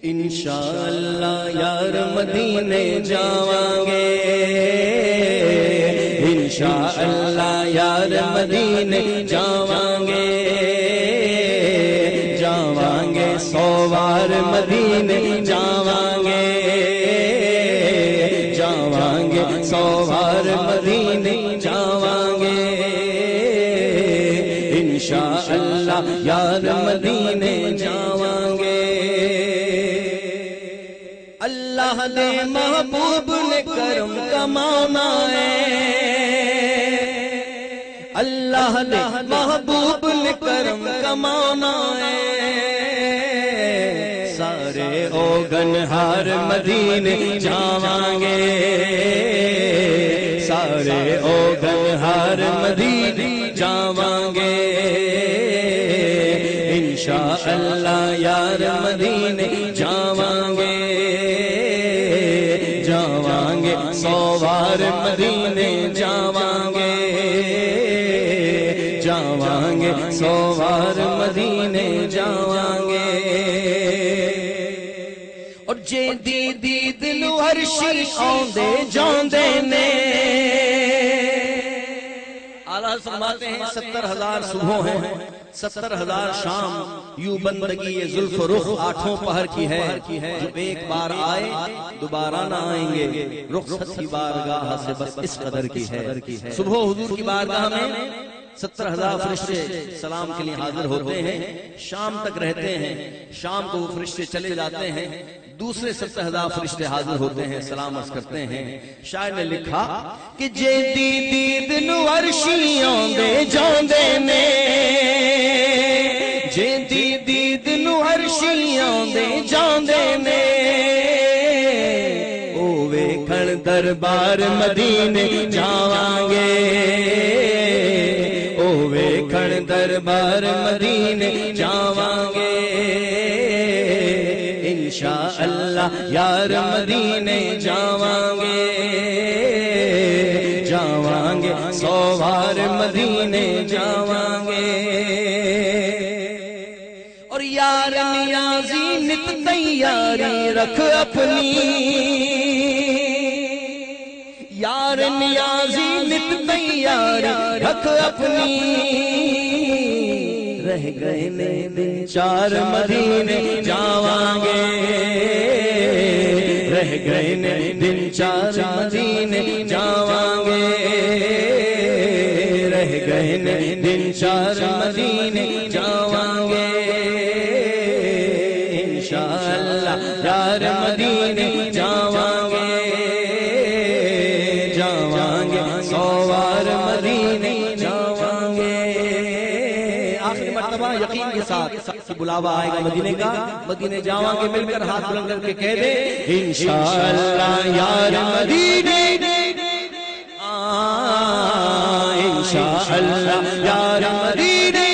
انشاءاللہ یار مدینے جاواں گے، انشاءاللہ یار مدینے جاواں گے، جاواں گے 100 بار مدینے جاواں گے، جاواں گے 100 بار مدینے جاواں گے، انشاءاللہ یار مدینے جاواں گے۔ اللہ دے محبوب نے کرم کمانا ہے، اللہ دے محبوب نے کرم کمانا ہے، سارے اوگنہار مدینے جاواں گے، سارے اوگنہار مدینے جاواں گے، انشاءاللہ یار مدینے جاواں گے، جاواں گے 100 بار مدینے جاواں گے، جاواں گے 100 بار مدینے جاواں گے۔ اور جے دید نو عرشی آندے جاندے نے، اعلیٰ فرماتے ہیں 70,000 صبحوں ہیں، 70,000 شام، یوں بندگی زلف و رخ 8 پہر کی ہے، جو ایک بار آئے دوبارہ نہ آئیں گے، رخصت کی بارگاہ سے بس اس قدر کی ہے۔ صبح حضور کی بارگاہ میں 70,000 فرشتے سلام کے لیے حاضر ہوتے ہیں، شام تک رہتے ہیں، شام کو وہ فرشتے چلے جاتے ہیں، دوسرے 70,000 فرشتے حاضر ہوتے ہیں، سلام عرض کرتے ہیں۔ شاعر نے لکھا کہ جے دید نو عرشی آندے جاندے نے، جے دید نو عرشی آندے جاندے نے، او ویکھن دربار مدینے جاواں گے، او ویکھن دربار مدینے جاواں گے، انشاءاللہ یار مدینے جاواں گے، جاواں گے 100 بار مدینے جاواں گے۔ اور یار نیازی نت تیاری رکھ اپنی، یار نیازی نت تیاری رکھ اپنی، رہ گئے نے دن 4 مدینے جاواں گے، رہ گئے نے دن 4 مدینے جاواں گے، رہ گئے نے دن 4 مدینے جاواں گے، انشاءاللہ یار مدینے جاواں گے، جاواں گے 100 بار مدینے جاواں گے۔ آخری مرتبہ یقین کے ساتھ کہ بلاوا آئے گا مدینے کا، مدینے جاواں گے، مل کر ہاتھ بلند کر کے کہہ دے انشاءاللہ یار مدینے، انشاءاللہ یار مدینے،